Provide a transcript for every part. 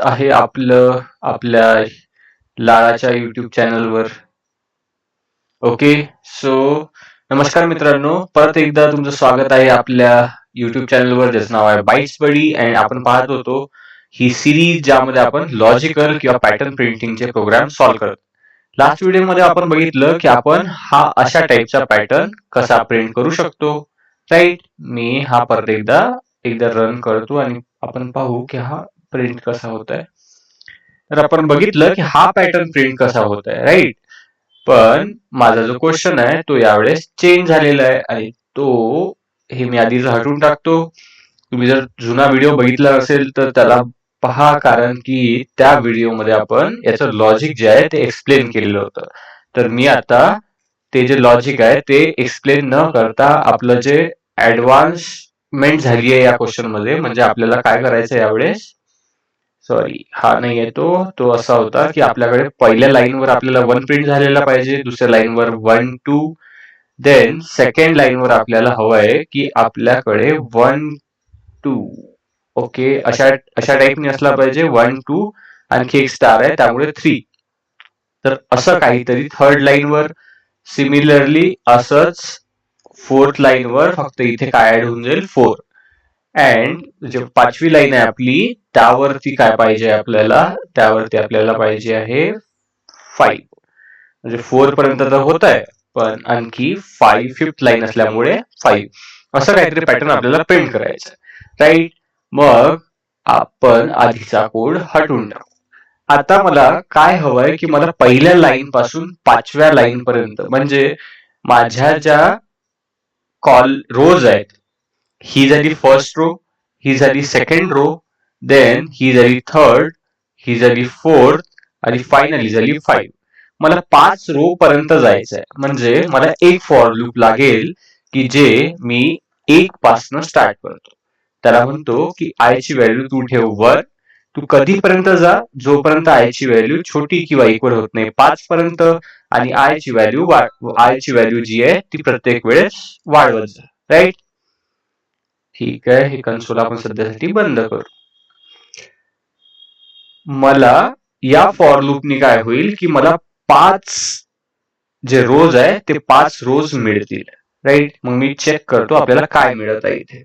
आहे आपलं आपल्या लाळाच्या युट्यूब चॅनलवर. ओके. सो नमस्कार मित्रांनो, परत एकदा तुमचं स्वागत आहे आपल्या युट्यूब चॅनलवर, ज्याचं नाव आहे बाईट्स बडी. आणि आपण पाहत होतो ही सिरीज ज्यामध्ये आपण लॉजिकल किंवा पॅटर्न प्रिंटिंगचे प्रोग्राम सॉल्व्ह करतो. लास्ट व्हिडिओमध्ये आपण बघितलं की आपण हा अशा टाईपचा पॅटर्न कसा प्रिंट करू शकतो. राईट. मी हा परत एकदा रन करतो आणि आपण पाहू की हा प्रिंट कसा होत आहे. तर आपण बघितलं की हा पॅटर्न प्रिंट कसा होत आहे. राईट. पण माझा जो क्वेश्चन आहे तो यावेळेस चेंज झालेला आहे आणि तो हे मी आधीच हटवून टाकतो. तुम्ही जर जुना व्हिडिओ बघितला असेल तर त्याला पहा, कारण की त्या व्हिडिओमध्ये आपण याचं लॉजिक जे आहे ते एक्सप्लेन केलेलं होतं. तर मी आता ते जे लॉजिक आहे ते एक्सप्लेन न करता आपलं जे ऍडव्हान्समेंट झाली आहे या क्वेश्चन मध्ये, म्हणजे आपल्याला काय करायचं यावेळेस, सॉरी हा नाही आहे तो असा होता की आपल्याकडे पहिल्या लाईनवर आपल्याला 1 प्रिंट झालेला पाहिजे, दुसऱ्या लाईनवर 1 2, देन सेकंड लाईनवर आपल्याला हवं आहे की आपल्याकडे 1 2. ओके, अशा टाईपने असला पाहिजे 1 2, आणखी एक स्टार आहे त्यामुळे 3. तर असं काहीतरी थर्ड लाईनवर, सिमिलरली असंच फोर्थ लाईनवर, फक्त इथे काय ऍड होऊन जाईल 4. अँड जे पाचवी लाईन आहे आपली त्यावरती काय पाहिजे आपल्याला, त्यावरती आपल्याला पाहिजे आहे 5. म्हणजे 4 पर्यंत तर होत आहे, पण आणखी 5 फिफ्थ लाईन असल्यामुळे 5. असं काहीतरी पॅटर्न आपल्याला प्रिंट करायचं. राईट. मग आपण आधीचा कोड हटवून टाकू. आता मला काय हवंय की मला पहिल्या लाईन पासून 5व्या लाईन पर्यंत, म्हणजे माझ्या ज्या रोज आहेत, ही झाली फर्स्ट रो, ही झाली सेकंड रो, देन ही झाली थर्ड, ही झाली फोर्थ आणि फायनली झाली 5. मला 5 रो पर्यंत जायचं आहे, म्हणजे मला एक फॉर लूप लागेल की जे मी 1 पासन स्टार्ट करतो. त्याला म्हणतो की आय ची व्हॅल्यू तू ठेव 1. तू कधीपर्यंत जा, जोपर्यंत आय ची व्हॅल्यू छोटी किंवा इक्वल होत नाही 5 पर्यंत, आणि आय ची व्हॅल्यू जी आहे ती प्रत्येक वेळेस वाढवत जा. राईट. ठीक आहे, हे कन्सोल आपण सध्यासाठी बंद करू. मला या फॉर लूपनी काय होईल की मला 5 जे रोज आहे ते 5 रोज मिळतील. राईट. मग मी चेक करतो आपल्याला काय मिळत आहे इथे.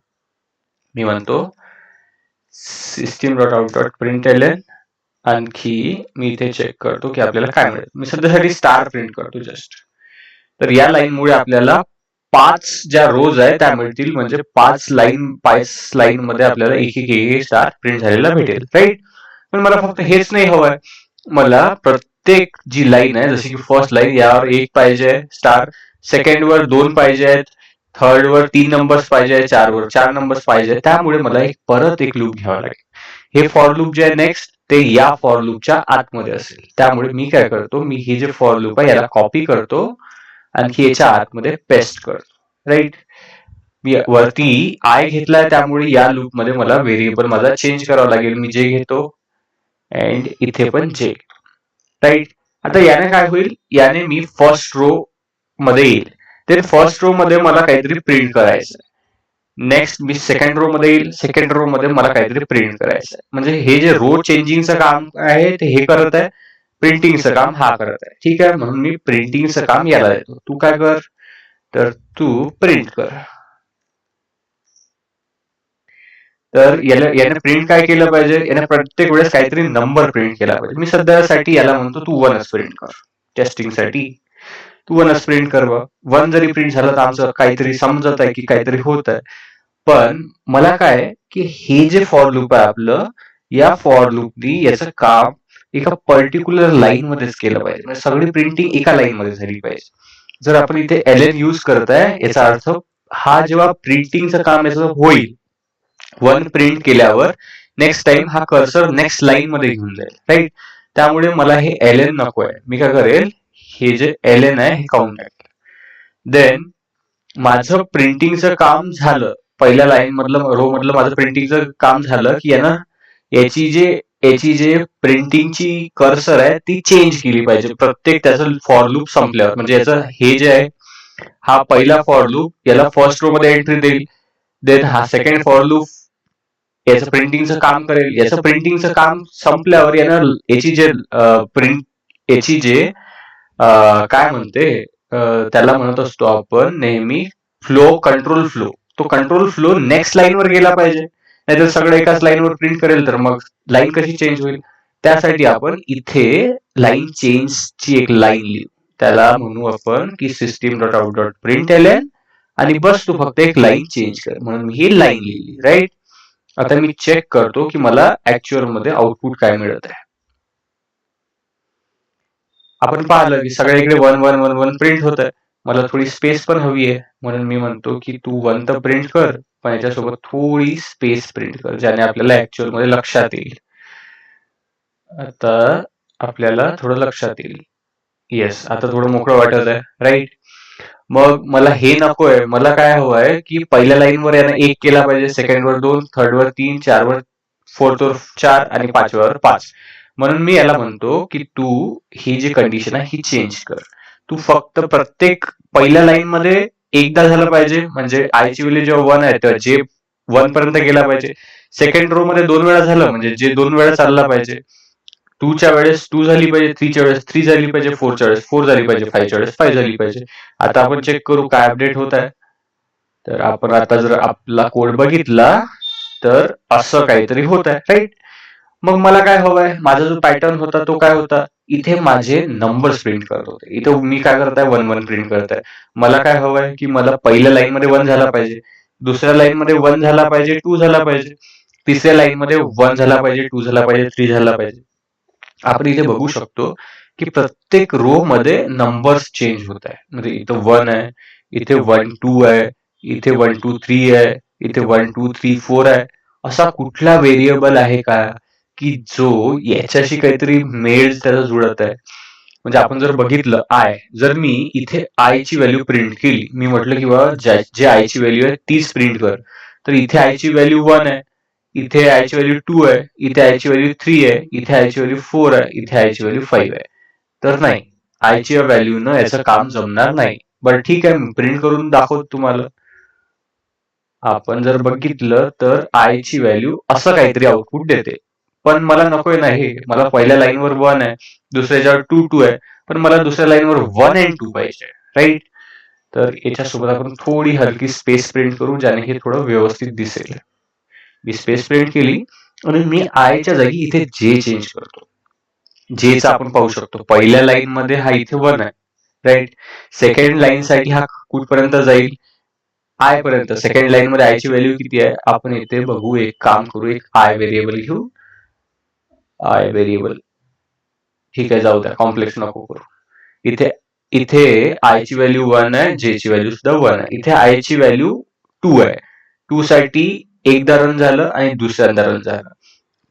मी म्हणतो system.out.println, आणखी मी इथे चेक करतो की आपल्याला काय मिळेल. मी सध्यासाठी स्टार प्रिंट करतो जस्ट. तर या लाईन मुळे आपल्याला 5 ज्या रोज आहे त्या मिळतील, म्हणजे 5 लाईन मध्ये आपल्याला एक स्टार प्रिंट झालेला भेटेल. राईट. पण मला फक्त हेच नाही हवंय, मला प्रत्येक जी लाईन आहे, जशी की फर्स्ट लाईन यावर 1 पाहिजे स्टार, सेकंड वर 2 पाहिजे आहेत, थर्ड वर 3 नंबर्स पाहिजे, 4 वर 4 नंबर्स पाहिजे. त्यामुळे मला परत एक लूप घ्यावा लागेल. हे फॉर लूप जे आहे नेक्स्ट ते या फॉर लूपच्या आतमध्ये असेल. त्यामुळे मी काय करतो, मी हे जे फॉर लूप आहे याला कॉपी करतो, आणखी याच्या आतमध्ये पेस्ट करतो. राईट. मी वरती आय घेतलाय त्यामुळे या लूप मध्ये मला व्हेरिएबल माझा चेंज करावा लागेल. मी जे घेतो अँड इथे पण जे. राईट. आता याने काय होईल, याने मी फर्स्ट रो मध्ये येईल. तर फर्स्ट रो मध्ये मला काहीतरी प्रिंट करायचं. नेक्स्ट मी सेकंड रो मध्ये येईल, सेकंड रो मध्ये मला काहीतरी प्रिंट करायचं. म्हणजे हे जे रो चेंजिंगचं काम आहे ते हे करत आहे, प्रिंटिंगचं काम हा करत आहे. ठीक आहे, म्हणून मी प्रिंटिंगचं काम याला देतो. तू काय कर, तर तू प्रिंट कर. तर याने प्रिंट काय केलं पाहिजे, याने प्रत्येक वेळेस काहीतरी नंबर प्रिंट केला पाहिजे. मी सध्यासाठी याला म्हणतो तू 1च प्रिंट कर. टेस्टिंगसाठी तू 1च प्रिंट कर. 1 जरी प्रिंट झालं तर आमचं काहीतरी समजत आहे की काहीतरी होत आहे. पण मला काय की हे जे फॉर लूप आहे आपलं, या फॉर लूपनी याचं काम एका पर्टिक्युलर लाईन मध्येच केलं पाहिजे. म्हणजे सगळी प्रिंटिंग एका लाईन मध्ये झाली पाहिजे. जर आपण इथे एलएन यूज करत आहे, याचा अर्थ हा जेव्हा प्रिंटिंगचं काम याचं होईल, 1 प्रिंट केल्यावर नेक्स्ट टाइम हा कर्सर नेक्स्ट लाईन मध्ये घेऊन जाईल. राईट. त्यामुळे मला हे एलएन नको आहे. मी काय करेल, हे जे एलएन आहे हे काढून टाकेल. देन माझं प्रिंटिंगचं काम झालं, पहिल्या लाईन मधलं रो मधलं माझं प्रिंटिंगचं काम झालं की यानं याची जे प्रिंटिंगची कर्सर आहे ती चेंज केली पाहिजे प्रत्येक त्याचं फॉर लूप संपल्यावर. म्हणजे याचं हे जे आहे, हा पहिला फॉर लूप याला फर्स्ट रो मध्ये एंट्री देईल, देन हा सेकंड फॉर लूप याचं प्रिंटिंगचं काम करेल. याचं प्रिंटिंगचं काम संपल्यावर यानं याची जे प्रिंट याची जे काय म्हणते त्याला म्हणत असतो आपण नेहमी फ्लो, कंट्रोल फ्लो. तो कंट्रोल फ्लो नेक्स्ट लाईनवर गेला पाहिजे. नाहीतर सगळं एकाच लाईनवर प्रिंट करेल तर मग लाईन कशी चेंज होईल. त्यासाठी आपण इथे लाईन चेंजची एक लाईन लिहू. त्याला म्हणू आपण की system dot out dot print L आणि बस तू फक्त एक लाईन चेंज कर, म्हणून मी ही लाईन लिहिली. राईट. आता मी चेक करतो की मला ऍक्च्युअल मध्ये आउटपुट काय मिळत आहे. आपण पाहिलं की सगळ्या इकडे 1 1 1 1 प्रिंट होत आहे. मला थोडी स्पेस पण हवी आहे, म्हणून मी म्हणतो की तू 1 तर प्रिंट कर, पण याच्यासोबत थोडी स्पेस प्रिंट कर, ज्याने आपल्याला ऍक्च्युअल मध्ये लक्षात येईल. आता आपल्याला थोडं लक्षात येईल. येस, आता थोडं मोकळं वाटत आहे. राईट. मग मला हे नकोय. मला काय हवंय की पहिल्या लाईनवर यानं 1 केला पाहिजे, सेकंड वर 2, थर्ड वर 3, 4 वर 4th वर 4 आणि 5व्यावर 5. म्हणून मी याला म्हणतो की तू ही जी कंडिशन आहे ही चेंज कर. तू फक्त प्रत्येक पहिल्या लाईन मध्ये एकदा झालं पाहिजे, म्हणजे आय ची व्हॅल्यू जेव्हा 1 आहे तेव्हा जे 1 पर्यंत गेला पाहिजे. सेकंड रो मध्ये 2 वेळा झालं म्हणजे जे 2 वेळा चालला पाहिजे. 2 च्या वेळेस 2 झाली पाहिजे, 3 च्या वेळेस 3 झाली पाहिजे, 4 च्या वेळेस 4 झाली पाहिजे, 5 च्या वेळेस 5 झाली पाहिजे. आता आपण चेक करू काय अपडेट होत आहे. तर आपण आता जर आपला कोड बघितला तर असं काहीतरी होत आहे. राईट. मग मला काय हवंय, माझा जो पॅटर्न होता तो काय होता, इथे माझे नंबर्स प्रिंट करत होते. इथे मी काय करताय 1 1 प्रिंट करताय. मला काय हवंय की मला पहिल्या लाईन मध्ये 1 झाला पाहिजे, दुसऱ्या लाईन मध्ये 1 झाला पाहिजे, 2 झाला पाहिजे, तिसऱ्या लाईन मध्ये 1 झाला पाहिजे, 2 झाला पाहिजे, 3 झाला पाहिजे. आपण इथे बघू शकतो की प्रत्येक रो मध्ये नंबर्स चेंज होत आहे. म्हणजे इथं 1 आहे, इथे 1 2 आहे, इथे 1 2 3 आहे, इथे 1 2 3 4 आहे. असा कुठला व्हेरिएबल आहे का की जो याच्याशी काहीतरी मेळ त्याला जुळत आहे. म्हणजे आपण जर बघितलं आय, जर मी इथे आय ची व्हॅल्यू प्रिंट केली, मी म्हटलं की बाबा जे आय ची व्हॅल्यू आहे तीच प्रिंट कर, तर इथे आय ची व्हॅल्यू 1 आहे, इथे आय ची व्हॅल्यू 2 आहे, इथे आय ची व्हॅल्यू 3 आहे, इथे आय ची व्हॅल्यू 4 आहे, इथे आय ची व्हॅल्यू 5 आहे. तर नाही, आय ची व्हॅल्यू न याचं काम जमणार नाही. बरं ठीक आहे, मी प्रिंट करून दाखवतो तुम्हाला. आपण जर बघितलं तर आय ची व्हॅल्यू असं काहीतरी आउटपुट देते. पण मला नकोय ना हे. मला पहिल्या लाईनवर 1 आहे, दुसऱ्याच्यावर 2 2 आहे, पण मला दुसऱ्या लाईनवर 1 आणि 2 पाहिजे. राईट. तर याच्यासोबत आपण थोडी हलकी स्पेस प्रिंट करू, ज्याने हे थोडं व्यवस्थित दिसेल. मी स्पेस प्रिंट केली आणि मी आयच्या जागी इथे जे चेंज करतो. जेचा आपण पाहू शकतो पहिल्या लाईन मध्ये हा इथे 1 आहे. राईट. सेकंड लाईन साठी हा कुठपर्यंत जाईल, आय पर्यंत. सेकंड लाईन मध्ये आयची व्हॅल्यू किती आहे, आपण इथे बघू, एक काम करू, एक आय व्हेरिएबल घेऊ. आय व्हेरिएबल ठीक आहे, जाऊ द्या, कॉम्प्लेक्स नको करू. इथे इथे आय ची व्हॅल्यू 1 आहे, जे ची व्हॅल्यू सुद्धा 1 आहे. इथे आय ची व्हॅल्यू 2 आहे. 2 साठी एकदा रन झालं आणि दुसऱ्यांदा रन झालं.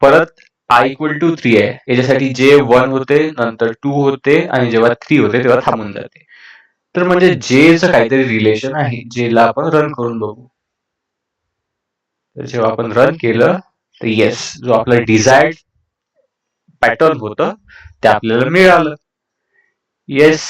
परत आय इक्वल टू 3 आहे, याच्यासाठी जे 1 होते, नंतर 2 होते, आणि जेव्हा 3 होते तेव्हा थांबून जाते. तर म्हणजे जेचं काहीतरी रिलेशन आहे, जेला आपण रन करून बघू. तर जेव्हा आपण रन केलं तर येस, जो आपला डिझायर्ड पॅटर्न होतं ते आपल्याला मिळालं. येस,